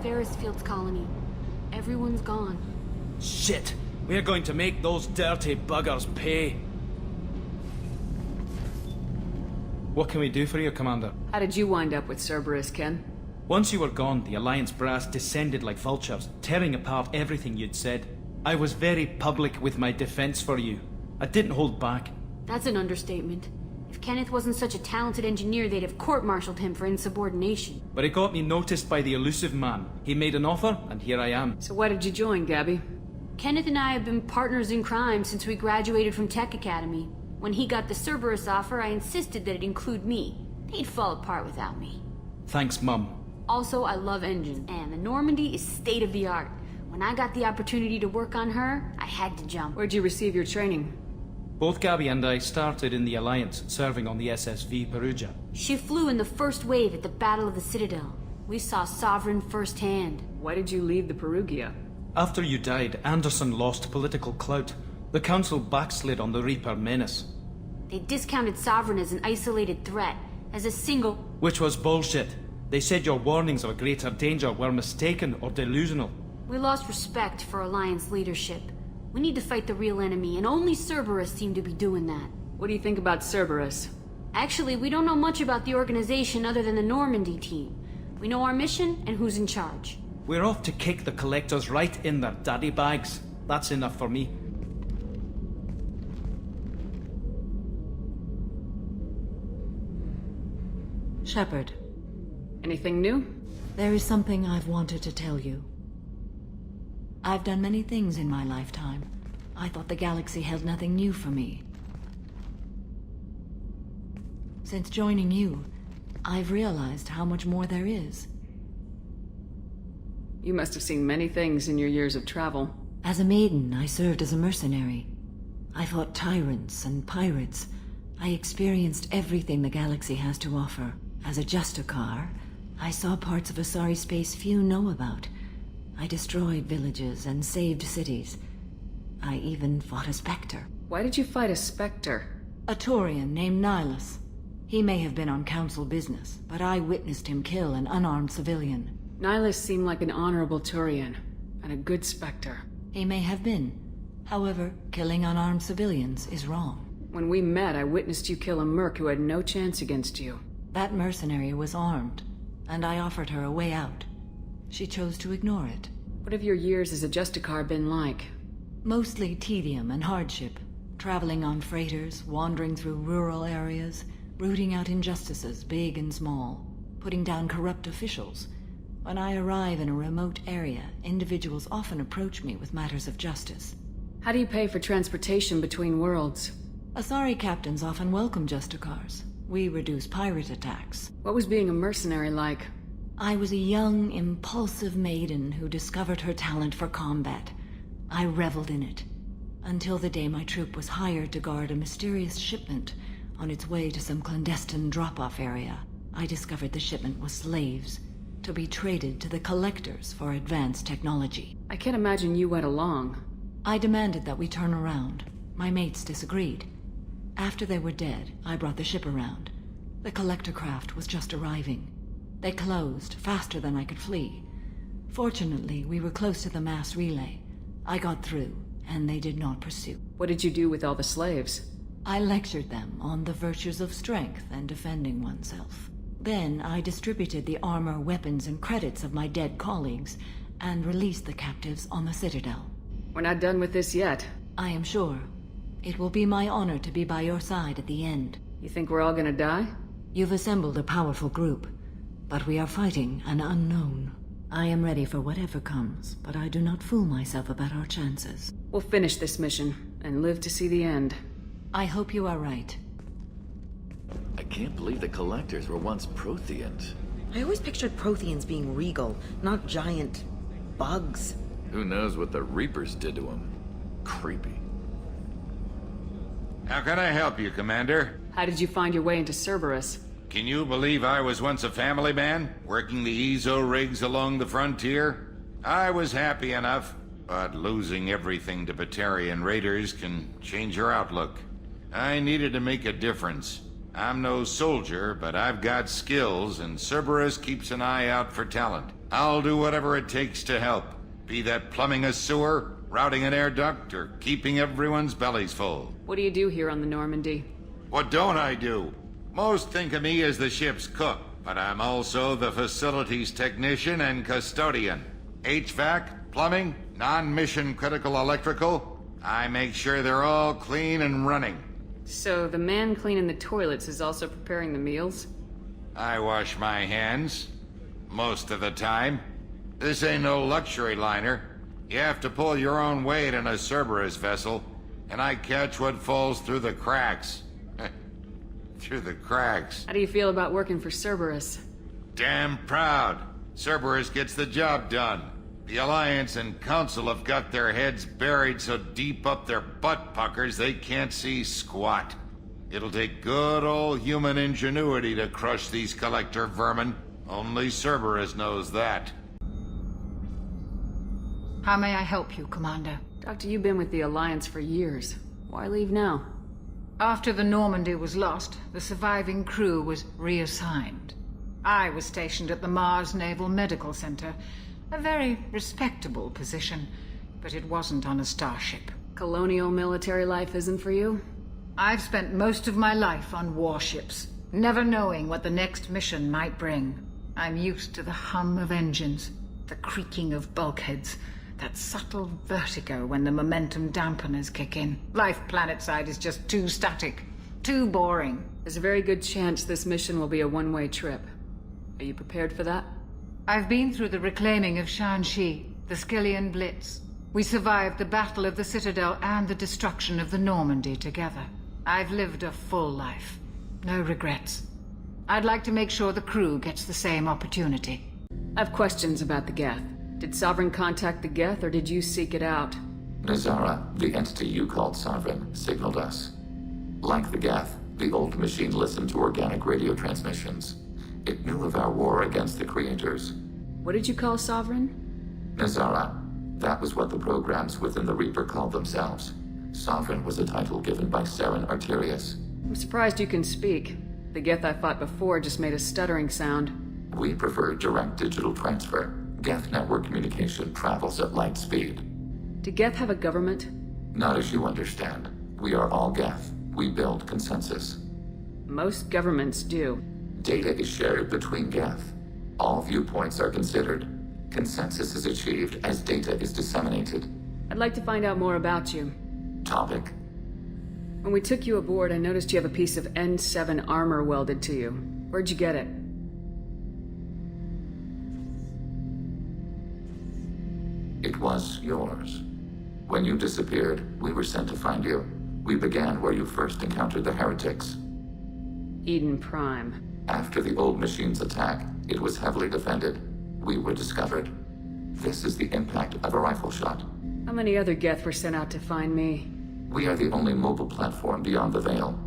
Ferris Field's colony. Everyone's gone. Shit! We're going to make those dirty buggers pay. What can we do for you, Commander? How did you wind up with Cerberus, Ken? Once you were gone, the Alliance brass descended like vultures, tearing apart everything you'd said. I was very public with my defense for you. I didn't hold back. That's an understatement. If Kenneth wasn't such a talented engineer, they'd have court-martialed him for insubordination. But it got me noticed by the elusive man. He made an offer, and here I am. So why did you join, Gabby? Kenneth and I have been partners in crime since we graduated from Tech Academy. When he got the Cerberus offer, I insisted that it include me. They'd fall apart without me. Thanks, Mum. Also, I love engines, and the Normandy is state-of-the-art. When I got the opportunity to work on her, I had to jump. Where'd you receive your training? Both Gabby and I started in the Alliance, serving on the SSV Perugia. She flew in the first wave at the Battle of the Citadel. We saw Sovereign firsthand. Why did you leave the Perugia? After you died, Anderson lost political clout. The Council backslid on the Reaper menace. They discounted Sovereign as an isolated threat, as a single... Which was bullshit. They said your warnings of a greater danger were mistaken or delusional. We lost respect for Alliance leadership. We need to fight the real enemy, and only Cerberus seemed to be doing that. What do you think about Cerberus? Actually, we don't know much about the organization other than the Normandy team. We know our mission and who's in charge. We're off to kick the Collectors right in their daddy bags. That's enough for me. Shepard. Anything new? There is something I've wanted to tell you. I've done many things in my lifetime. I thought the galaxy held nothing new for me. Since joining you, I've realized how much more there is. You must have seen many things in your years of travel. As a maiden, I served as a mercenary. I fought tyrants and pirates. I experienced everything the galaxy has to offer. As a Justicar, I saw parts of Asari space few know about. I destroyed villages and saved cities. I even fought a Spectre. Why did you fight a Spectre? A Taurian named Nihilus. He may have been on Council business, but I witnessed him kill an unarmed civilian. Nihilus seemed like an honorable Turian, and a good Spectre. He may have been. However, killing unarmed civilians is wrong. When we met, I witnessed you kill a merc who had no chance against you. That mercenary was armed, and I offered her a way out. She chose to ignore it. What have your years as a Justicar been like? Mostly tedium and hardship. Traveling on freighters, wandering through rural areas, rooting out injustices, big and small, putting down corrupt officials. When I arrive in a remote area, individuals often approach me with matters of justice. How do you pay for transportation between worlds? Asari captains often welcome Justicars. We reduce pirate attacks. What was being a mercenary like? I was a young, impulsive maiden who discovered her talent for combat. I reveled in it, until the day my troop was hired to guard a mysterious shipment on its way to some clandestine drop-off area. I discovered the shipment was slaves, to be traded to the Collectors for advanced technology. I can't imagine you went along. I demanded that we turn around. My mates disagreed. After they were dead, I brought the ship around. The Collector craft was just arriving. They closed faster than I could flee. Fortunately, we were close to the mass relay. I got through, and they did not pursue. What did you do with all the slaves? I lectured them on the virtues of strength and defending oneself. Then I distributed the armor, weapons, and credits of my dead colleagues, and released the captives on the Citadel. We're not done with this yet. I am sure. It will be my honor to be by your side at the end. You think we're all gonna die? You've assembled a powerful group, but we are fighting an unknown. I am ready for whatever comes, but I do not fool myself about our chances. We'll finish this mission, and live to see the end. I hope you are right. I can't believe the Collectors were once Protheans. I always pictured Protheans being regal, not giant bugs. Who knows what the Reapers did to them? Creepy. How can I help you, Commander? How did you find your way into Cerberus? Can you believe I was once a family man, working the EZO rigs along the frontier? I was happy enough, but losing everything to Batarian raiders can change your outlook. I needed to make a difference. I'm no soldier, but I've got skills, and Cerberus keeps an eye out for talent. I'll do whatever it takes to help. Be that plumbing a sewer, routing an air duct, or keeping everyone's bellies full. What do you do here on the Normandy? What don't I do? Most think of me as the ship's cook, but I'm also the facilities technician and custodian. HVAC, plumbing, non-mission critical electrical. I make sure they're all clean and running. So the man cleaning the toilets is also preparing the meals? I wash my hands. Most of the time. This ain't no luxury liner. You have to pull your own weight in a Cerberus vessel, and I catch what falls through the cracks. Through the cracks. How do you feel about working for Cerberus? Damn proud. Cerberus gets the job done. The Alliance and Council have got their heads buried so deep up their butt puckers they can't see squat. It'll take good old human ingenuity to crush these collector vermin. Only Cerberus knows that. How may I help you, Commander? Doctor, you've been with the Alliance for years. Why leave now? After the Normandy was lost, the surviving crew was reassigned. I was stationed at the Mars Naval Medical Center, a very respectable position, but it wasn't on a starship. Colonial military life isn't for you? I've spent most of my life on warships, never knowing what the next mission might bring. I'm used to the hum of engines, the creaking of bulkheads, that subtle vertigo when the momentum dampeners kick in. Life planetside is just too static, too boring. There's a very good chance this mission will be a one-way trip. Are you prepared for that? I've been through the reclaiming of Shanxi, the Skillian Blitz. We survived the Battle of the Citadel and the destruction of the Normandy together. I've lived a full life. No regrets. I'd like to make sure the crew gets the same opportunity. I have questions about the Geth. Did Sovereign contact the Geth, or did you seek it out? Nazara, the entity you called Sovereign, signaled us. Like the Geth, the old machine listened to organic radio transmissions. It knew of our war against the creators. What did you call Sovereign? Nazara. That was what the programs within the Reaper called themselves. Sovereign was a title given by Saren Arterius. I'm surprised you can speak. The Geth I fought before just made a stuttering sound. We prefer direct digital transfer. Geth network communication travels at light speed. Do Geth have a government? Not as you understand. We are all Geth. We build consensus. Most governments do. Data is shared between Geth. All viewpoints are considered. Consensus is achieved as data is disseminated. I'd like to find out more about you. Topic. When we took you aboard, I noticed you have a piece of N7 armor welded to you. Where'd you get it? It was yours. When you disappeared, we were sent to find you. We began where you first encountered the heretics. Eden Prime. After the old machine's attack, it was heavily defended. We were discovered. This is the impact of a rifle shot. How many other Geth were sent out to find me? We are the only mobile platform beyond the Veil.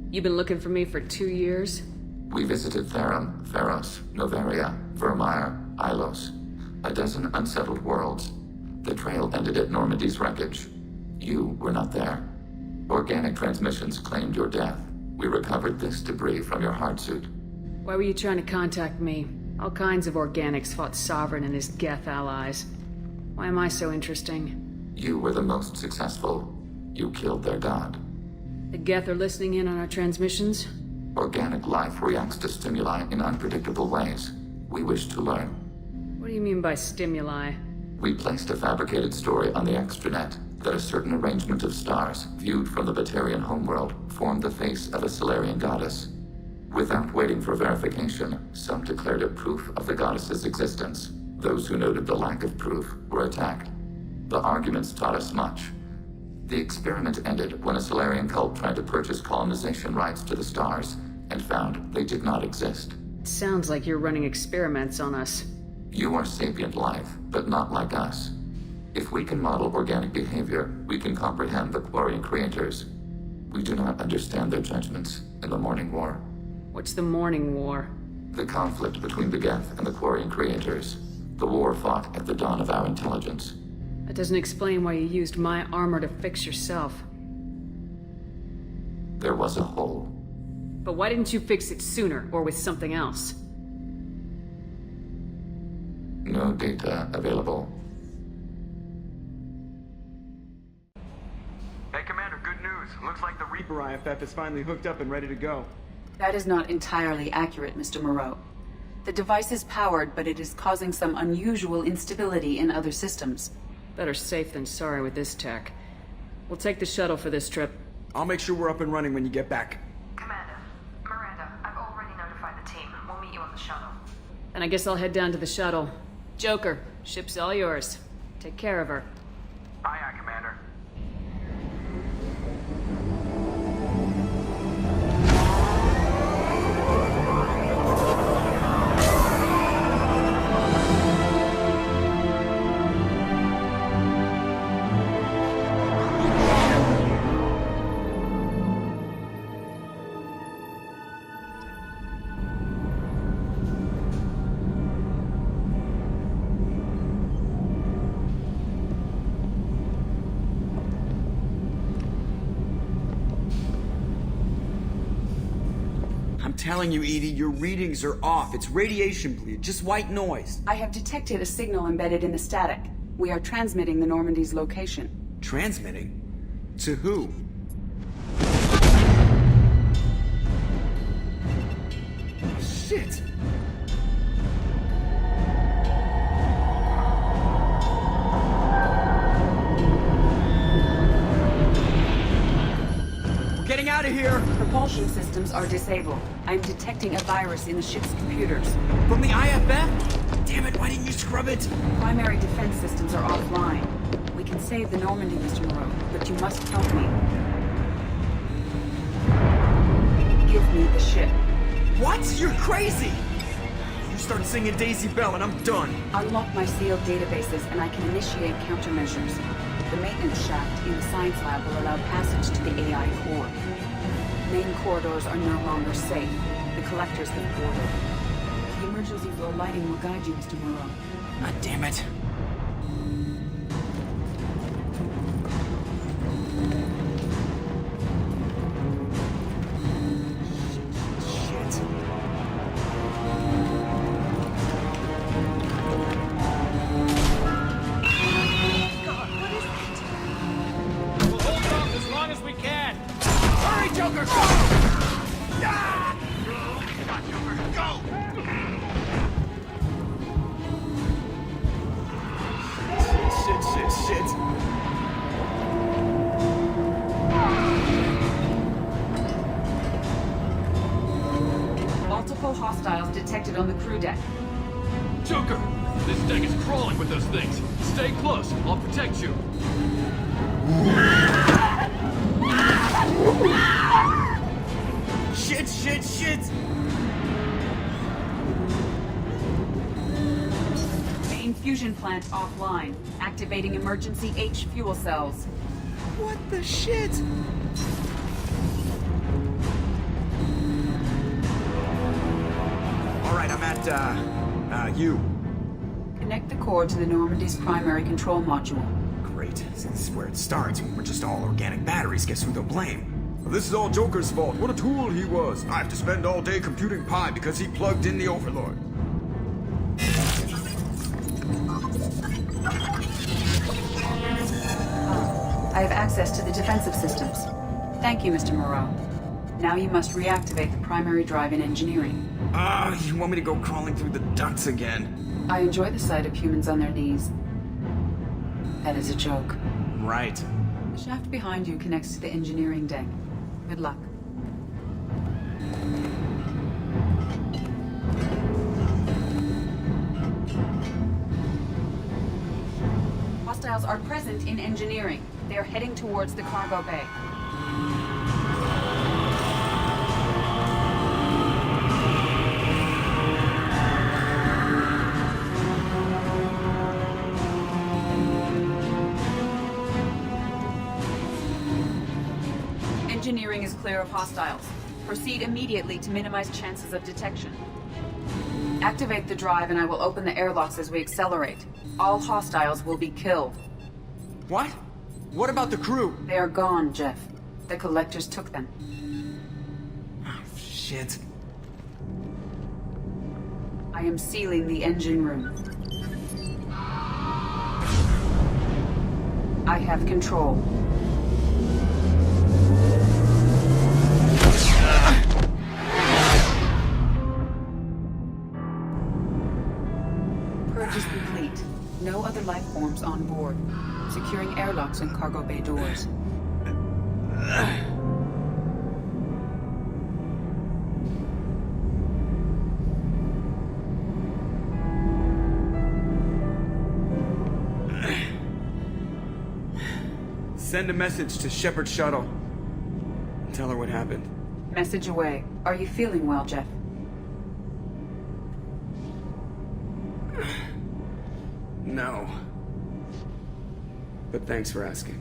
You've been looking for me for 2 years? We visited Therum, Pharos, Novaria, Vermeer, Ilos. A dozen unsettled worlds. The trail ended at Normandy's wreckage. You were not there. Organic transmissions claimed your death. We recovered this debris from your hard suit. Why were you trying to contact me? All kinds of organics fought Sovereign and his Geth allies. Why am I so interesting? You were the most successful. You killed their god. The Geth are listening in on our transmissions? Organic life reacts to stimuli in unpredictable ways. We wish to learn. What do you mean by stimuli? We placed a fabricated story on the extranet that a certain arrangement of stars, viewed from the Batarian homeworld, formed the face of a Solarian goddess. Without waiting for verification, some declared it proof of the goddess's existence. Those who noted the lack of proof were attacked. The arguments taught us much. The experiment ended when a Solarian cult tried to purchase colonization rights to the stars and found they did not exist. It sounds like you're running experiments on us. You are sapient life, but not like us. If we can model organic behavior, we can comprehend the Quarian creators. We do not understand their judgments in the Morning War. What's the Morning War? The conflict between the Geth and the Quarian creators. The war fought at the dawn of our intelligence. That doesn't explain why you used my armor to fix yourself. There was a hole. But why didn't you fix it sooner, or with something else? No data available. Hey, Commander, good news. Looks like the Reaper IFF is finally hooked up and ready to go. That is not entirely accurate, Mr. Moreau. The device is powered, but it is causing some unusual instability in other systems. Better safe than sorry with this tech. We'll take the shuttle for this trip. I'll make sure we're up and running when you get back. Commander, Miranda, I've already notified the team. We'll meet you on the shuttle. And I guess I'll head down to the shuttle. Joker, ship's all yours. Take care of her. Aye, aye, Commander. I'm telling you, Edie, your readings are off. It's radiation bleed, just white noise. I have detected a signal embedded in the static. We are transmitting the Normandy's location. Transmitting? To who? Shit! We're getting out of here! Propulsion systems are disabled. I'm detecting a virus in the ship's computers. From the IFF? Damn it, why didn't you scrub it? Primary defense systems are offline. We can save the Normandy, Mr. Moreau, but you must help me. Give me the ship. What? You're crazy! You start singing Daisy Bell and I'm done. Unlock my sealed databases and I can initiate countermeasures. The maintenance shaft in the science lab will allow passage to the AI core. Main corridors are no longer safe. The collectors have boarded. The emergency floor lighting will guide you, Mr. Moreau. God damn it. Joker, go! Ah! Come on, Joker, go! Shit. Multiple hostiles detected on the crew deck. Joker, this deck is crawling with those things. Stay close, I'll protect you. Shit! Main fusion plant offline. Activating emergency H fuel cells. What the shit? Alright, I'm at, U. Connect the core to the Normandy's primary control module. Great. See, this is where it starts. We're just all organic batteries. Guess who they'll blame? Well, this is all Joker's fault. What a tool he was. I have to spend all day computing pi because he plugged in the Overlord. I have access to the defensive systems. Thank you, Mr. Moreau. Now you must reactivate the primary drive in engineering. You want me to go crawling through the ducts again? I enjoy the sight of humans on their knees. That is a joke. Right. The shaft behind you connects to the engineering deck. Good luck. Hostiles are present in engineering. They are heading towards the cargo bay. Engineering is clear of hostiles. Proceed immediately to minimize chances of detection. Activate the drive and I will open the airlocks as we accelerate. All hostiles will be killed. What? What about the crew? They are gone, Jeff. The collectors took them. Oh, shit. I am sealing the engine room. I have control. Purge is complete. No other life forms on board. Securing airlocks and cargo bay doors. Send a message to Shepard's shuttle. Tell her what happened. Message away. Are you feeling well, Jeff? No. But thanks for asking.